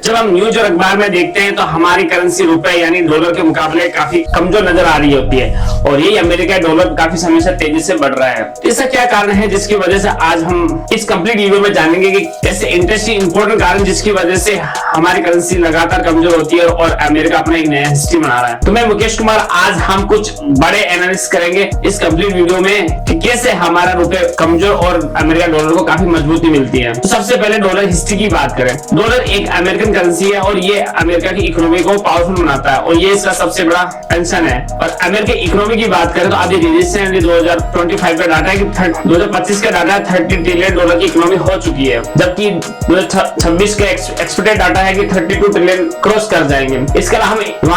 जब हम न्यूज और अखबार में देखते हैं तो हमारी करेंसी रुपए यानी डॉलर के मुकाबले काफी कमजोर नजर आ रही होती है और यही अमेरिका डॉलर काफी समय से तेजी से बढ़ रहा है। इसका क्या कारण है जिसकी वजह से आज हम इस कंप्लीट वीडियो में जानेंगे कि ऐसे इंटरेस्टिंग इंपॉर्टेंट कारण जिसकी वजह से हमारी करेंसी लगातार कमजोर होती है और अमेरिका अपना एक नया हिस्ट्री बना रहा है। तो मैं मुकेश कुमार, आज हम कुछ बड़े एनालिसिस करेंगे इस कंप्लीट वीडियो में कि कैसे हमारा रुपए कमजोर और अमेरिका डॉलर को काफी मजबूती मिलती है। तो सबसे पहले डॉलर हिस्ट्री की बात करें। डॉलर एक अमेरिकन करेंसी है और ये अमेरिका की इकोनॉमी को पावरफुल बनाता है और ये इसका सबसे बड़ा टेंशन है। और अमेरिका इकोनॉमी की बात करें तो अभी रिसेंटली 2025 का डाटा है कि 2025 का डाटा 30 ट्रिलियन डॉलर की इकोनॉमी हो चुकी है, जबकि 2026 का एक्सपेक्टेड डाटा है कि 32 ट्रिलियन क्रॉस कर जाएंगे। इसके अलावा हम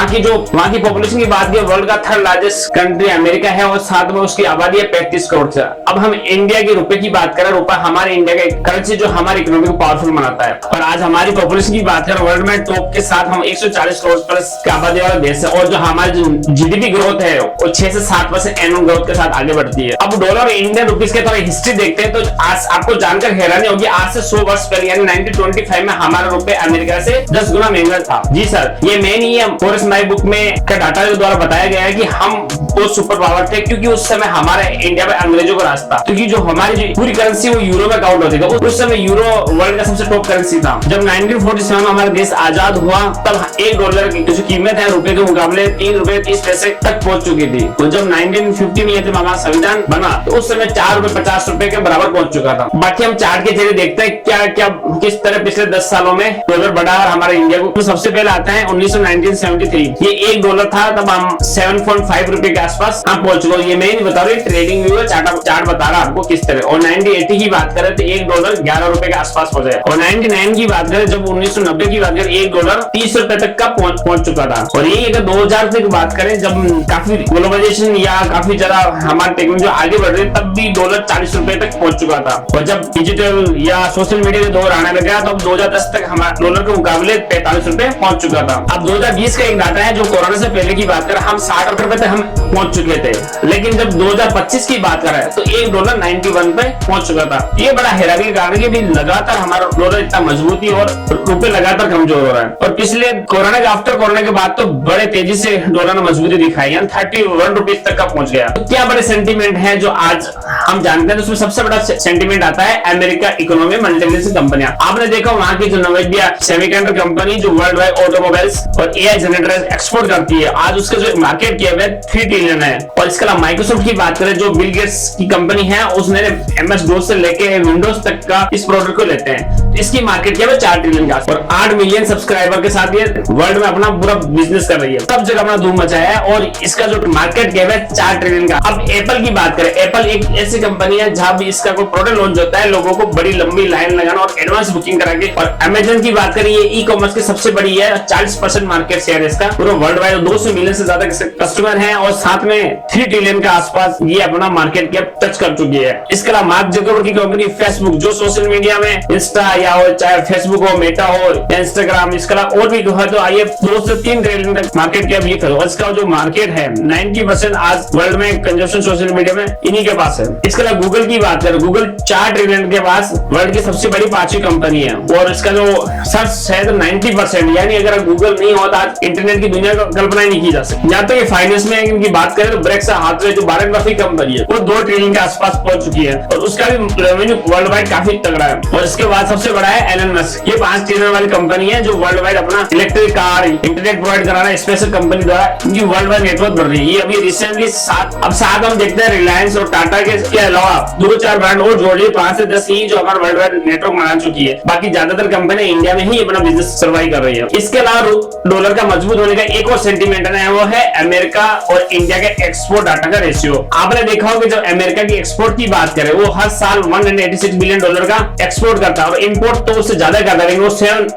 वहाँ की पॉपुलेशन की बात करें, वर्ल्ड का थर्ड लार्जेस्ट कंट्री अमेरिका है और साथ में उसकी आबादी है 35 करोड़ से। अब हम इंडिया के रुपए की बात करें, रुपया हमारे इंडिया का करेंसी जो हमारी इकोनॉमी को पावरफुल बनाता है। और आज हमारी पॉपुलेशन की बात करें, वर्ल्ड में टॉप के साथ हम 140 करोड़ प्लस की आबादी वाला देश है और जो हमारी जीडीपी ग्रोथ है वो 6 से 7% एनुअल ग्रोथ के साथ आगे बढ़ती है। अब डॉलर और इंडियन रुपीस के थोड़ा हिस्ट्री देखते हैं तो आज आपको जानकर हैरानी होगी, आज से 100 वर्ष पहले यानी 1925 में हमारा रुपए अमेरिका से 10 गुना महंगा था। जी सर, ये मैं नहीं है, फॉरेस्ट माई बुक में का डाटा के द्वारा बताया गया है कि हम बहुत सुपर पावर थे क्योंकि उस समय हमारे इंडिया में अंग्रेजों का राज था, क्योंकि जो हमारी पूरी करेंसी वो यूरो में काउंट होती थी। उस समय यूरो वर्ल्ड का सबसे टॉप करेंसी था। जब 1947 में हमारा देश आजाद हुआ तब $1 की जो कीमत है रुपए के मुकाबले ₹3.30 तक पहुंच चुकी थी। और जब 1950 में जब हमारा संविधान बना तो उस समय ₹4.50 के बराबर पहुंच चुका था। बाकी हम चार्ट के जरिए देखते हैं क्या किस तरह पिछले 10 सालों में डॉलर बढ़ा और हमारे इंडिया को। तो सबसे पहले आता है 1973, ये $1 था, तब हम 7.5 रुपए के आसपास हम पहुंच चुके। ये मैं नहीं बता रहा, ट्रेडिंग व्यू चार्ट बता रहा आपको किस तरह। और 1980 की बात करें तो $1 ₹11 के आसपास पहुंचा। और 99 की बात करें, जब 1990 की बात करें, $1 ₹30 तक का पहुंच चुका था। और ये अगर 2000 की बात करें, जब काफी ग्लोबलाइजेशन या काफी ज्यादा हमारी टेक्नोलॉजी आगे बढ़ रही है, तब भी $40 तक पहुंच चुका था। और जब डिजिटल या सोशल मीडिया का दौर आने लगा तब 2010 तक हमारे डॉलर के मुकाबले ₹45 पहुंच चुका था। अब 2020 का एक डाटा है जो कोरोना से पहले की बात करें, हम ₹60 तक हम पहुंच चुके थे। लेकिन जब 2025 की बात करें तो $1 91 पे पहुंच चुका था। ये बड़ा हैरानी का कारण है कि लगातार हमारा डॉलर इतना मजबूती और रुपए लगातार कमजोर हो रहा है। और पिछले कोरोना के आफ्टर कोरोना के बाद तो बड़े तेजी से डॉलर ने मजबूती दिखाई, ₹31 तक का पहुंच गया। तो क्या बड़े सेंटीमेंट है जो आज हम जानते हैं, उसमें सबसे बड़ा सेंटीमेंट आता है अमेरिका इकोनॉमी मल्टीनेशनल कंपनियां। आपने देखा वहां की जो नोवाडिया सेमीकंडक्टर कंपनी जो वर्ल्ड वाइड ऑटोमोबाइल्स और एआई जनरेटर एक्सपोर्ट करती है, आज उसका जो मार्केट कैप है 3 ट्रिलियन है। और इसके अलावा माइक्रोसॉफ्ट की बात करें, जो बिल गेट्स की कंपनी है, उसने MS DOS से लेके विंडोज तक का इस प्रोडक्ट को लेते हैं, इसकी मार्केट कैप है 4 ट्रिलियन का और 8 मिलियन सब्सक्राइबर के साथ ये वर्ल्ड में अपना पूरा बिजनेस कर रही है। सब जगह अपना धूम मचाया है और इसका जो मार्केट कैप है 4 ट्रिलियन का। अब एप्पल की बात करें, एप्पल एक ऐसी कंपनी है जहां भी इसका कोई प्रोडक्ट लॉन्च होता है लोगों को बड़ी लंबी लाइन लगाना और एडवांस बुकिंग करा के। और अमेजन की बात करें, ये ई-कॉमर्स की सबसे बड़ी है, 40% मार्केट शेयर है इसका पूरा वर्ल्ड वाइड, 200 मिलियन से ज्यादा कस्टमर है और साथ में 3 ट्रिलियन के आसपास ये अपना मार्केट कैप टच कर चुकी है। इसके अलावा मार्क जकरबर्ग की कंपनी फेसबुक, जो सोशल मीडिया में इंस्टा या चाहे फेसबुक हो, मेटा हो, इंस्टाग्राम, इसके अलावा और भी है तो आइए 2 से 3 ट्रिलियन तक मार्केट कैप ये करो। इसका जो मार्केट है 90% आज वर्ल्ड में कंजप्शन सोशल मीडिया में इन्हीं के पास है। इसके अलावा गूगल की बात करें, गूगल 4 ट्रिलियन के पास वर्ल्ड की सबसे बड़ी 5वीं कंपनी है और इसका जो सर्च है तो 90%, यानी अगर गूगल नहीं होता आज इंटरनेट की दुनिया का कल्पना ही नहीं की जा सकती। जहाँ तक फाइनेंस में इनकी बात करें तो ब्रेक्सा हाथवे जो बायोग्राफी कंपनी है वो 2 ट्रिलियन के आसपास पहुंच चुकी है और उसका भी रेवेन्यू वर्ल्ड वाइड काफी तगड़ा है। और इसके बाद सबसे बड़ा है एलन मस्क, ये 5 ट्रिलियन वाली कंपनी है जो वर्ल्ड वाइड अपना इलेक्ट्रिक कार इंटरनेट प्रोवाइड कराना स्पेशल कंपनी द्वारा इनकी वर्ल्ड वाइड नेटवर्क बढ़ रही है। ये अभी रिसेंटली साथ हम देखते हैं रिलायंस और टाटा के अलावा 2-4 ब्रांड और जोड़ लिए, 5 से 10 ही जो हमारा वर्ल्ड वाइड नेटवर्क बना चुकी है। बाकी ज्यादातर कंपनी इंडिया में ही अपना बिजनेस सर्वाइव कर रही है। इसके अलावा डॉलर का मजबूत होने का एक और सेंटीमेंट है, वो है अमेरिका और इंडिया के एक्सपोर्ट डाटा का रेशियो। आपने देखा होगा जब अमेरिका की एक्सपोर्ट की बात करें, वो हर साल $186 बिलियन का एक्सपोर्ट करता है और इंपोर्ट तो उससे ज्यादा करता है। लेकिन वो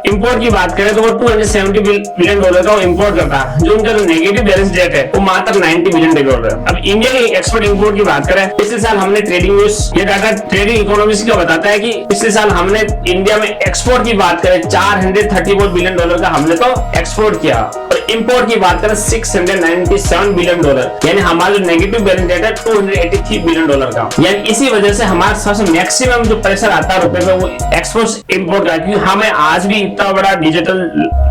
इंपोर्ट की बात करें तो वो $270 बिलियन का इंपोर्ट करता है, जो उनका जो नेगेटिव बैलेंस डेट है वो मात्र $90 बिलियन है। अब इंडिया की एक्सपोर्ट इंपोर्ट की बात करें, पिछले साल हमने ट्रेडिंग न्यूज ये डाटा ट्रेडिंग इकोनॉमिक्स का बताता है कि पिछले साल हमने इंडिया में एक्सपोर्ट की बात करें $434 बिलियन का हमने तो एक्सपोर्ट किया और इंपोर्ट की बात करें 697 बिलियन डॉलर, यानी हमारा जो नेगेटिव बैलेंस डेट है 283 बिलियन डॉलर का। यानी इसी वजह से हमारे सबसे मैक्सिमम जो प्रेशर आता है रुपए पे वो एक्सपोर्ट इंपोर्ट का, क्योंकि हमें आज भी इतना बड़ा डिजिटल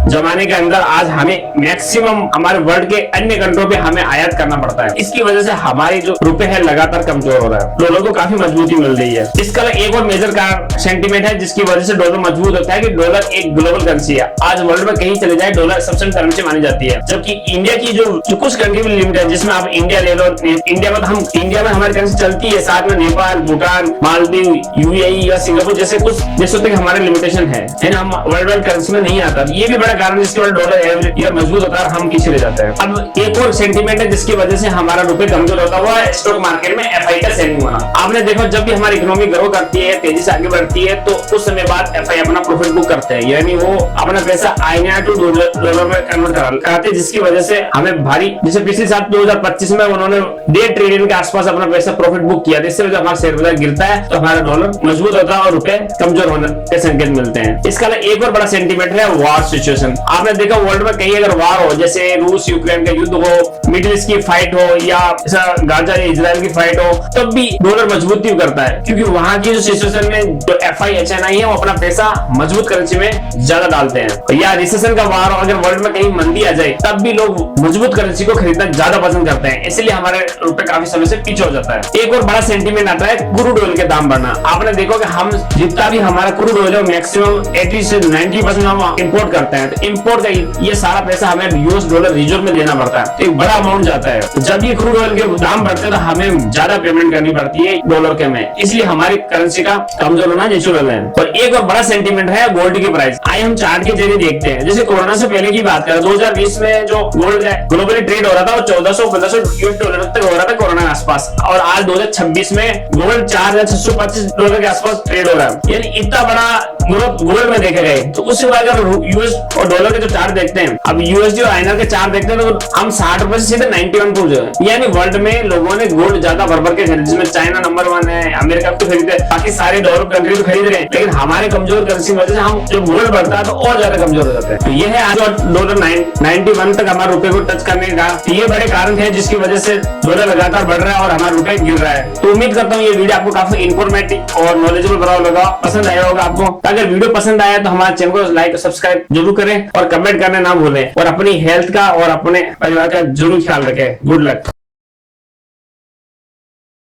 जमाने के अंदर आज हमें मैक्सिमम हमारे वर्ल्ड के अन्य कंट्रोल पे हमें आयात करना पड़ता है। इसकी वजह से हमारी जो रुपए है लगातार कमजोर हो रहा है, डॉलर को काफी मजबूती मिल रही है। इसका एक और मेजर का सेंटीमेंट है जिसकी वजह से डॉलर मजबूत होता है कि डॉलर एक ग्लोबल करेंसी है। आज वर्ल्ड में कहीं चले जाए डॉलर सबसे करेंसी मानी जाती है, जबकि इंडिया की जो कुछ कंट्री में लिमिट है, जिसमें आप इंडिया ले लो, इंडिया में हमारी करेंसी चलती है, साथ में नेपाल, भूटान, मालदीव, यूएई या सिंगापुर जैसे कुछ देशों तक हमारे लिमिटेशन है ना, हम वर्ल्ड वाइड करेंसी में नहीं आता। ये भी बड़ा कारण जिसके वजह डॉलर एवरेज मजबूत होता है और हम पीछे रह जाते हैं। अब एक और सेंटीमेंट है जिसकी वजह से हमारा रुपए कमजोर होता है, वो है स्टॉक मार्केट में एफआई का सेलिंग होना। आपने देखो जब भी हमारी इकोनॉमी ग्रो करती है, तेजी से आगे बढ़ती है, तो उस समय बाद एफआई अपना प्रॉफिट बुक करते हैं, यानी वो अपना पैसा INR टू डॉलर में कन्वर्ट कराते हैं, जिसकी वजह से हमें भारी, जैसे पिछले साल 2025 में उन्होंने 1.5 ट्रिलियन के आसपास अपना पैसा प्रॉफिट बुक किया, इससे वजह हमारा शेयर बाजार गिरता है तो हमारा डॉलर मजबूत होता है और रुपए कमजोर होने के संकेत मिलते हैं। इसका एक और बड़ा सेंटीमेंट है वॉर सिचुएशन। आपने देखा वर्ल्ड में कहीं अगर वॉर हो, जैसे रूस यूक्रेन का युद्ध हो, मिडिल ईस्ट की फाइट हो या गाजा या इजराइल की फाइट हो, तब भी डॉलर मजबूती करता है, क्योंकि वहां की जो सिचुएशन में जो FIHNI है वो अपना पैसा मजबूत करेंसी में ज्यादा डालते हैं। या रिसेशन का वार हो, अगर वर्ल्ड में कहीं मंदी आ जाए तब भी लोग मजबूत करेंसी को खरीदना ज्यादा पसंद करते हैं, इसलिए हमारे रुपए काफी समय से पीछे हो जाता है। एक और बड़ा सेंटीमेंट आता है क्रूड ऑयल के दाम बढ़ना। आपने देखो कि हम जितना भी हमारा क्रूड ऑयल है मैक्सिमम 80 से 90% हम इंपोर्ट करते हैं, तो इंपोर्ट का ये सारा पैसा हमें US डॉलर रिजर्व में देना पड़ता है, एक बड़ा अमाउंट जाता है। तो जब ये क्रूड ऑयल के दाम बढ़ते हैं तो हमें ज्यादा पेमेंट करनी पड़ती है डॉलर के में, इसलिए हमारी करेंसी का कमजोर होना नेचुरल है। और एक और बड़ा सेंटीमेंट है गोल्ड की प्राइस। आइए हम चार्ट के जरिए देखते हैं। जैसे कोरोना से पहले की बात करें, 2020 में जो गोल्ड ग्लोबली ट्रेड हो रहा था वो 1400-1500 US डॉलर तक हो रहा था कोरोना के आसपास, और आज 2026 में गोल्ड 4625 डॉलर के आसपास ट्रेड हो रहा है, यानी इतना बड़ा ग्रोथ गोल्ड में देखे गए। तो उसके बाद अगर US और डॉलर के जो चार्ट देखते हैं, अब USD और INR के चार्ट देखते हैं तो हम 60 रुपए से सीधे 91 पहुंच गए। यानी वर्ल्ड में लोगों ने गोल्ड ज्यादा भर के खरीद, जिसमें चाइना नंबर 1 है, अमेरिका तो खरीदते हैं, बाकी सारे डेवलप कंट्री तो खरीद रहे हैं, लेकिन हमारे कमजोर करेंसी वजह से हम जो गोल्ड बढ़ता है तो और ज्यादा कमजोर हो जाते हैं। तो ये है आज डॉलर 91 तक हमारे रुपए को टच करने का ये बड़े कारण है जिसकी वजह से डॉलर लगातार बढ़ रहा है और हमारा रुपए गिर रहा है। तो उम्मीद करता हूँ ये वीडियो आपको काफी इन्फॉर्मेटिव और नॉलेजेबल बना लगा, पसंद आया होगा आपको। अगर वीडियो पसंद आया तो हमारे चैनल को लाइक और सब्सक्राइब जरूर करें और कमेंट करना ना भूलें, और अपनी हेल्थ का और अपने परिवार का जरूर ख्याल रखें। Good luck.